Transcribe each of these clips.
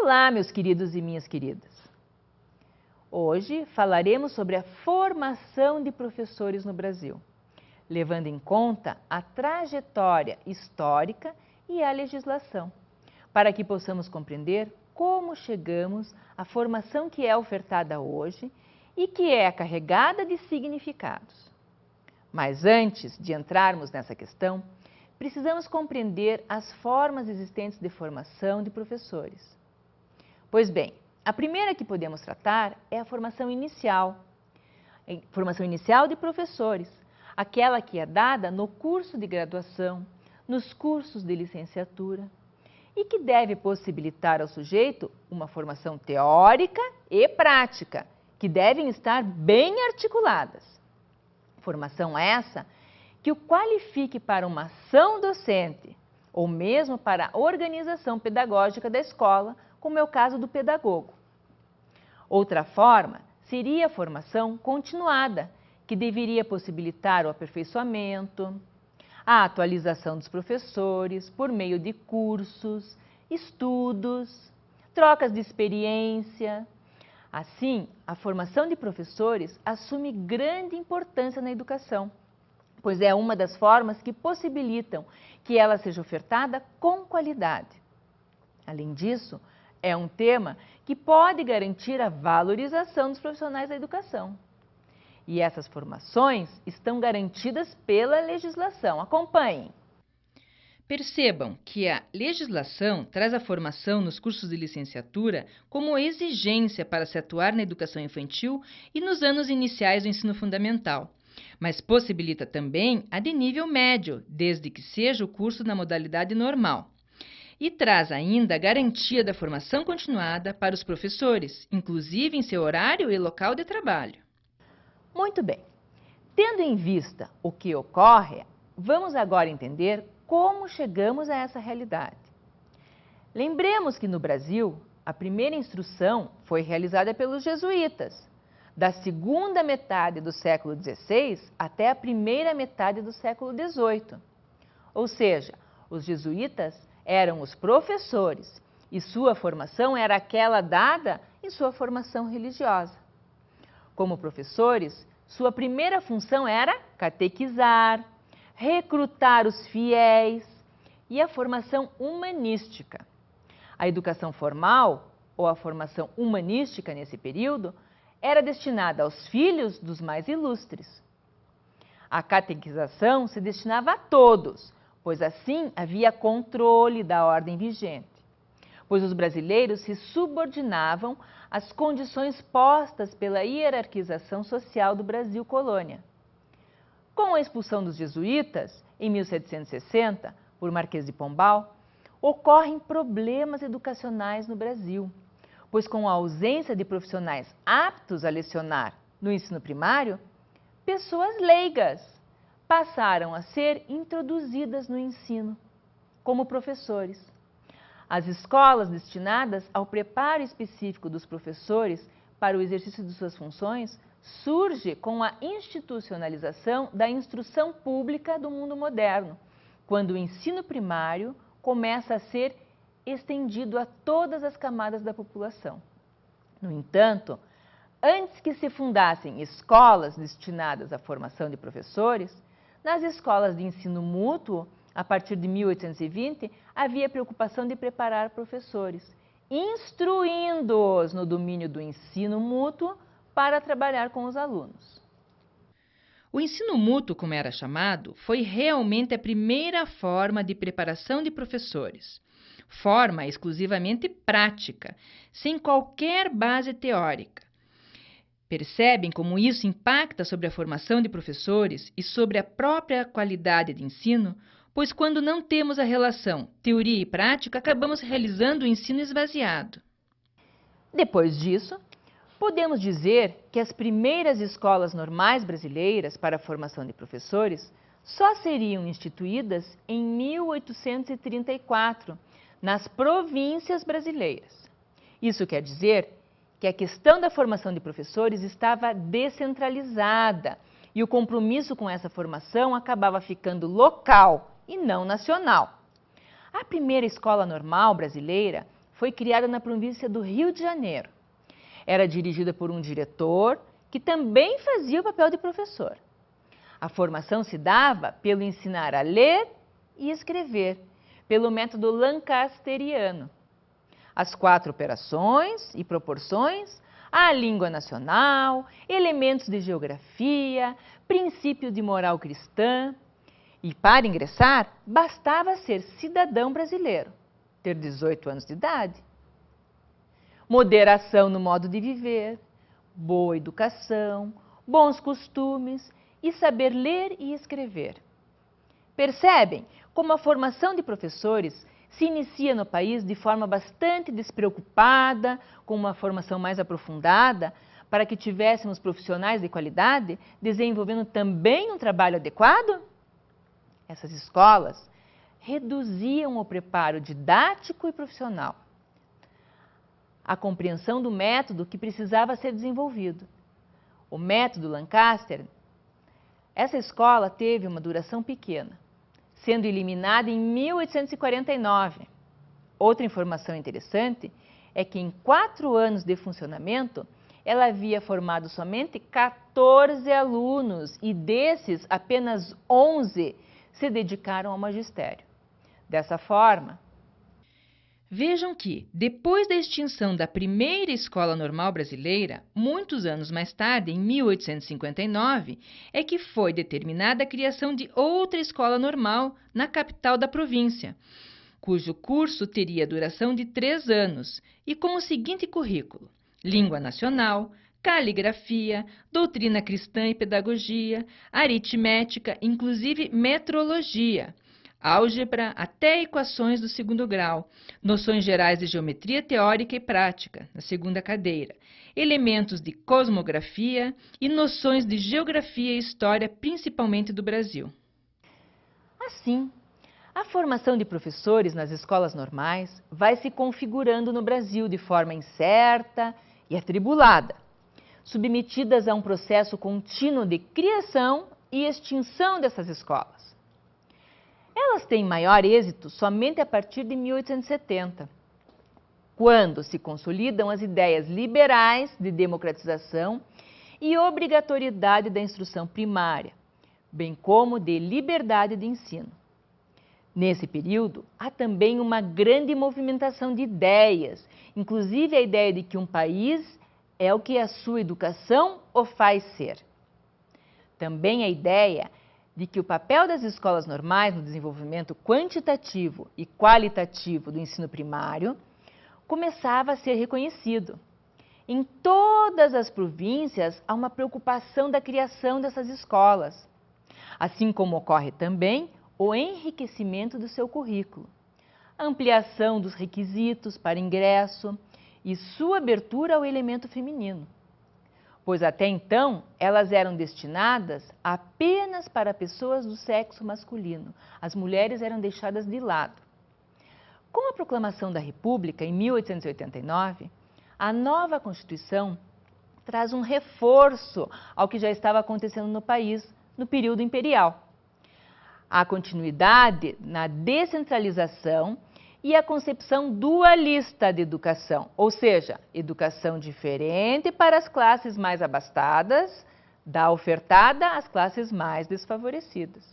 Olá, meus queridos e minhas queridas! Hoje falaremos sobre a formação de professores no Brasil, levando em conta a trajetória histórica e a legislação, para que possamos compreender como chegamos à formação que é ofertada hoje e que é carregada de significados. Mas antes de entrarmos nessa questão, precisamos compreender as formas existentes de formação de professores. Pois bem, a primeira que podemos tratar é a formação inicial de professores, aquela que é dada no curso de graduação, nos cursos de licenciatura, e que deve possibilitar ao sujeito uma formação teórica e prática, que devem estar bem articuladas. Formação essa que o qualifique para uma ação docente, ou mesmo para a organização pedagógica da escola, como é o caso do pedagogo. Outra forma seria a formação continuada, que deveria possibilitar o aperfeiçoamento, a atualização dos professores por meio de cursos, estudos, trocas de experiência. Assim, a formação de professores assume grande importância na educação, pois é uma das formas que possibilitam que ela seja ofertada com qualidade. Além disso, é um tema que pode garantir a valorização dos profissionais da educação. E essas formações estão garantidas pela legislação. Acompanhem! Percebam que a legislação traz a formação nos cursos de licenciatura como exigência para se atuar na educação infantil e nos anos iniciais do ensino fundamental, mas possibilita também a de nível médio, desde que seja o curso na modalidade normal. E traz ainda a garantia da formação continuada para os professores, inclusive em seu horário e local de trabalho. Muito bem. Tendo em vista o que ocorre, vamos agora entender como chegamos a essa realidade. Lembremos que no Brasil, a primeira instrução foi realizada pelos jesuítas, da segunda metade do século XVI até a primeira metade do século XVIII. Ou seja, os jesuítas eram os professores e sua formação era aquela dada em sua formação religiosa. Como professores, sua primeira função era catequizar, recrutar os fiéis e a formação humanística. A educação formal, ou a formação humanística nesse período, era destinada aos filhos dos mais ilustres. A catequização se destinava a todos, pois assim havia controle da ordem vigente, pois os brasileiros se subordinavam às condições postas pela hierarquização social do Brasil colônia. Com a expulsão dos jesuítas, em 1760, por Marquês de Pombal, ocorrem problemas educacionais no Brasil, pois com a ausência de profissionais aptos a lecionar no ensino primário, pessoas leigas passaram a ser introduzidas no ensino como professores. As escolas destinadas ao preparo específico dos professores para o exercício de suas funções surge com a institucionalização da instrução pública do mundo moderno, quando o ensino primário começa a ser estendido a todas as camadas da população. No entanto, antes que se fundassem escolas destinadas à formação de professores, nas escolas de ensino mútuo, a partir de 1820, havia preocupação de preparar professores, instruindo-os no domínio do ensino mútuo para trabalhar com os alunos. O ensino mútuo, como era chamado, foi realmente a primeira forma de preparação de professores. Forma exclusivamente prática, sem qualquer base teórica. Percebem como isso impacta sobre a formação de professores e sobre a própria qualidade de ensino? Pois quando não temos a relação teoria e prática, acabamos realizando o ensino esvaziado. Depois disso, podemos dizer que as primeiras escolas normais brasileiras para a formação de professores só seriam instituídas em 1834, nas províncias brasileiras. Isso quer dizer que a questão da formação de professores estava descentralizada e o compromisso com essa formação acabava ficando local e não nacional. A primeira escola normal brasileira foi criada na província do Rio de Janeiro. Era dirigida por um diretor que também fazia o papel de professor. A formação se dava pelo ensinar a ler e escrever, pelo método lancasteriano. As 4 operações e proporções, a língua nacional, elementos de geografia, princípio de moral cristã. E para ingressar, bastava ser cidadão brasileiro, ter 18 anos de idade. Moderação no modo de viver, boa educação, bons costumes e saber ler e escrever. Percebem como a formação de professores se inicia no país de forma bastante despreocupada, com uma formação mais aprofundada, para que tivéssemos profissionais de qualidade desenvolvendo também um trabalho adequado? Essas escolas reduziam o preparo didático e profissional, a compreensão do método que precisava ser desenvolvido. O método Lancaster, essa escola teve uma duração pequena, sendo eliminada em 1849. Outra informação interessante é que em 4 anos de funcionamento, ela havia formado somente 14 alunos e desses apenas 11 se dedicaram ao magistério. Dessa forma, vejam que, depois da extinção da primeira escola normal brasileira, muitos anos mais tarde, em 1859, é que foi determinada a criação de outra escola normal na capital da província, cujo curso teria duração de 3 anos e com o seguinte currículo: língua nacional, caligrafia, doutrina cristã e pedagogia, aritmética, inclusive metrologia, álgebra até equações do 2º grau, noções gerais de geometria teórica e prática, na 2ª cadeira, elementos de cosmografia e noções de geografia e história, principalmente do Brasil. Assim, a formação de professores nas escolas normais vai se configurando no Brasil de forma incerta e atribulada, submetidas a um processo contínuo de criação e extinção dessas escolas. Elas têm maior êxito somente a partir de 1870, quando se consolidam as ideias liberais de democratização e obrigatoriedade da instrução primária, bem como de liberdade de ensino. Nesse período, há também uma grande movimentação de ideias, inclusive a ideia de que um país é o que a sua educação o faz ser. Também a ideia de que o papel das escolas normais no desenvolvimento quantitativo e qualitativo do ensino primário começava a ser reconhecido. Em todas as províncias há uma preocupação da criação dessas escolas, assim como ocorre também o enriquecimento do seu currículo, a ampliação dos requisitos para ingresso e sua abertura ao elemento feminino, pois até então elas eram destinadas apenas para pessoas do sexo masculino. As mulheres eram deixadas de lado. Com a proclamação da República em 1889, a nova Constituição traz um reforço ao que já estava acontecendo no país no período imperial. A continuidade na descentralização e a concepção dualista de educação, ou seja, educação diferente para as classes mais abastadas, da ofertada às classes mais desfavorecidas.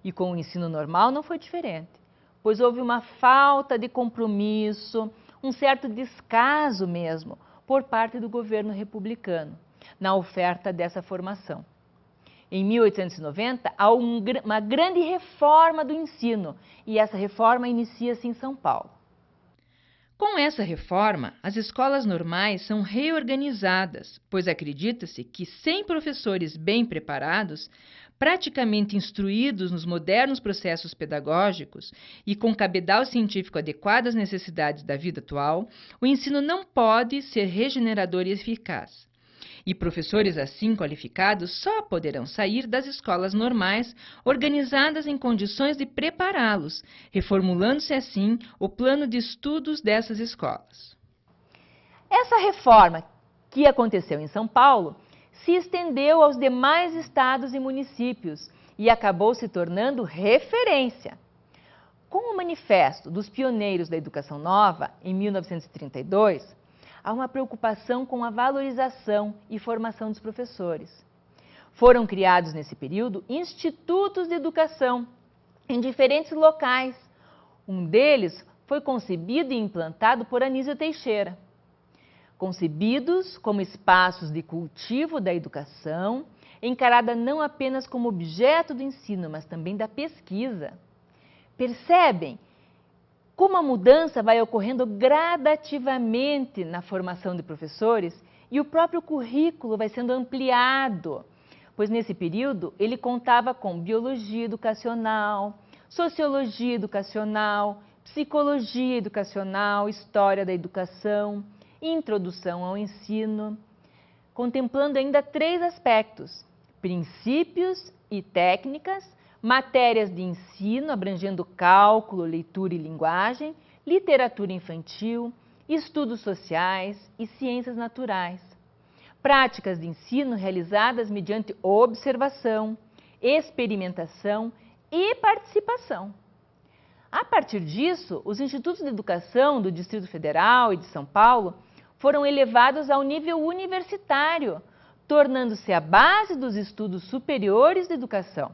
E com o ensino normal não foi diferente, pois houve uma falta de compromisso, um certo descaso mesmo, por parte do governo republicano, na oferta dessa formação. Em 1890, há uma grande reforma do ensino, e essa reforma inicia-se em São Paulo. Com essa reforma, as escolas normais são reorganizadas, pois acredita-se que sem professores bem preparados, praticamente instruídos nos modernos processos pedagógicos e com cabedal científico adequado às necessidades da vida atual, o ensino não pode ser regenerador e eficaz. E professores assim qualificados só poderão sair das escolas normais organizadas em condições de prepará-los, reformulando-se assim o plano de estudos dessas escolas. Essa reforma, que aconteceu em São Paulo, se estendeu aos demais estados e municípios e acabou se tornando referência. Com o Manifesto dos Pioneiros da Educação Nova, em 1932, há uma preocupação com a valorização e formação dos professores. Foram criados nesse período institutos de educação em diferentes locais. Um deles foi concebido e implantado por Anísio Teixeira. Concebidos como espaços de cultivo da educação, encarada não apenas como objeto do ensino, mas também da pesquisa. Percebem como a mudança vai ocorrendo gradativamente na formação de professores e o próprio currículo vai sendo ampliado, pois nesse período ele contava com biologia educacional, sociologia educacional, psicologia educacional, história da educação, introdução ao ensino, contemplando ainda 3 aspectos: princípios e técnicas, matérias de ensino abrangendo cálculo, leitura e linguagem, literatura infantil, estudos sociais e ciências naturais. Práticas de ensino realizadas mediante observação, experimentação e participação. A partir disso, os institutos de educação do Distrito Federal e de São Paulo foram elevados ao nível universitário, tornando-se a base dos estudos superiores de educação.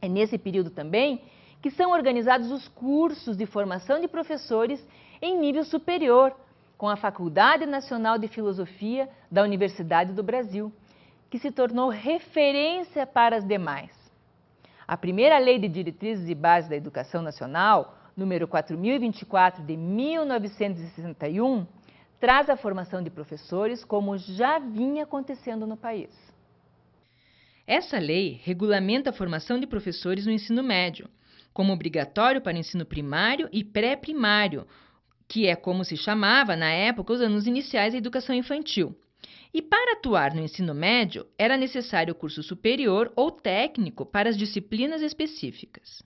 É nesse período também que são organizados os cursos de formação de professores em nível superior, com a Faculdade Nacional de Filosofia da Universidade do Brasil, que se tornou referência para as demais. A primeira Lei de Diretrizes e Bases da Educação Nacional, número 4024 de 1961, traz a formação de professores como já vinha acontecendo no país. Essa lei regulamenta a formação de professores no ensino médio, como obrigatório para o ensino primário e pré-primário, que é como se chamava na época os anos iniciais da educação infantil. E para atuar no ensino médio, era necessário curso superior ou técnico para as disciplinas específicas.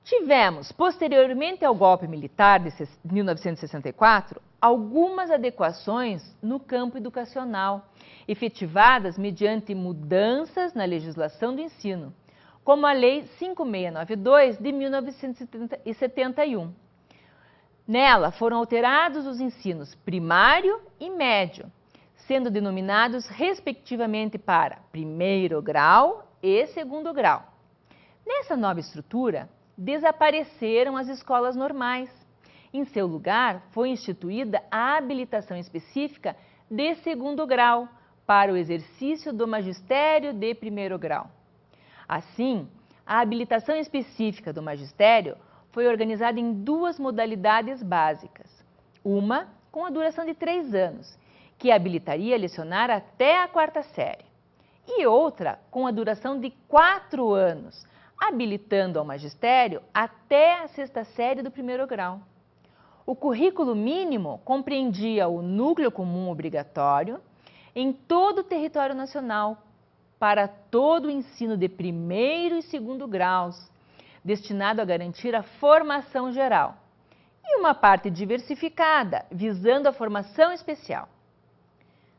Tivemos, posteriormente ao golpe militar de 1964, algumas adequações no campo educacional, efetivadas mediante mudanças na legislação do ensino, como a Lei 5692 de 1971. Nela foram alterados os ensinos primário e médio, sendo denominados respectivamente para primeiro grau e segundo grau. Nessa nova estrutura, desapareceram as escolas normais. Em seu lugar, foi instituída a habilitação específica de segundo grau para o exercício do magistério de primeiro grau. Assim, a habilitação específica do magistério foi organizada em 2 modalidades básicas. Uma com a duração de 3 anos, que habilitaria a lecionar até a 4ª série, e outra com a duração de 4 anos, habilitando ao magistério até a 6ª série do primeiro grau. O currículo mínimo compreendia o núcleo comum obrigatório em todo o território nacional para todo o ensino de primeiro e segundo graus, destinado a garantir a formação geral, e uma parte diversificada, visando a formação especial.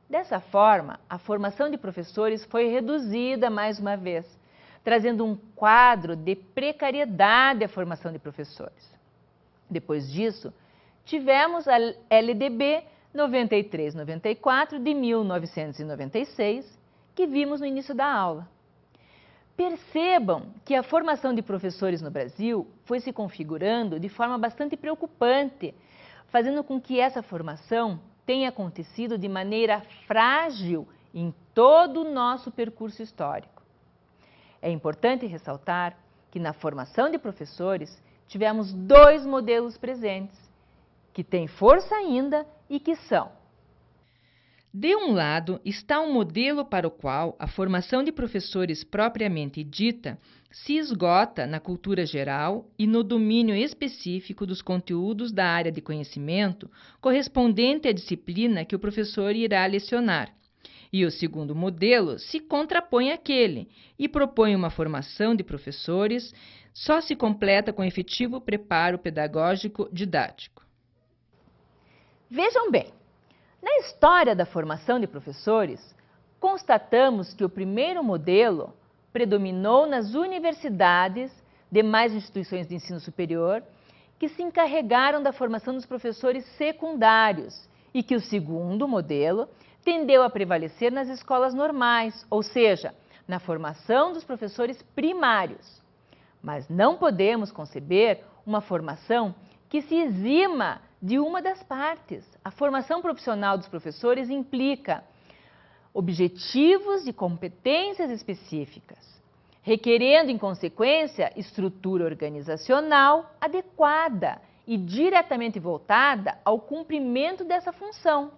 Dessa forma, a formação de professores foi reduzida mais uma vez, trazendo um quadro de precariedade à formação de professores. Depois disso, tivemos a LDB 93/94 de 1996, que vimos no início da aula. Percebam que a formação de professores no Brasil foi se configurando de forma bastante preocupante, fazendo com que essa formação tenha acontecido de maneira frágil em todo o nosso percurso histórico. É importante ressaltar que na formação de professores tivemos 2 modelos presentes, que têm força ainda e que são: de um lado está um modelo para o qual a formação de professores propriamente dita se esgota na cultura geral e no domínio específico dos conteúdos da área de conhecimento correspondente à disciplina que o professor irá lecionar. E o segundo modelo se contrapõe àquele e propõe uma formação de professores só se completa com efetivo preparo pedagógico didático. Vejam bem, na história da formação de professores, constatamos que o primeiro modelo predominou nas universidades, demais instituições de ensino superior, que se encarregaram da formação dos professores secundários e que o segundo modelo tendeu a prevalecer nas escolas normais, ou seja, na formação dos professores primários. Mas não podemos conceber uma formação que se exima de uma das partes. A formação profissional dos professores implica objetivos e competências específicas, requerendo, em consequência, estrutura organizacional adequada e diretamente voltada ao cumprimento dessa função.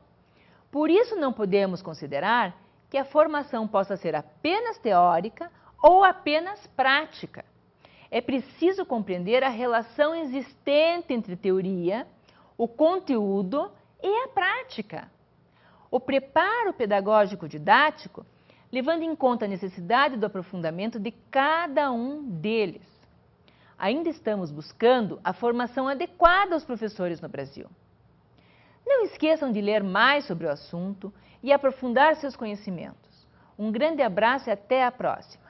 Por isso, não podemos considerar que a formação possa ser apenas teórica ou apenas prática. É preciso compreender a relação existente entre teoria, o conteúdo e a prática. O preparo pedagógico didático, levando em conta a necessidade do aprofundamento de cada um deles. Ainda estamos buscando a formação adequada aos professores no Brasil. Não esqueçam de ler mais sobre o assunto e aprofundar seus conhecimentos. Um grande abraço e até a próxima!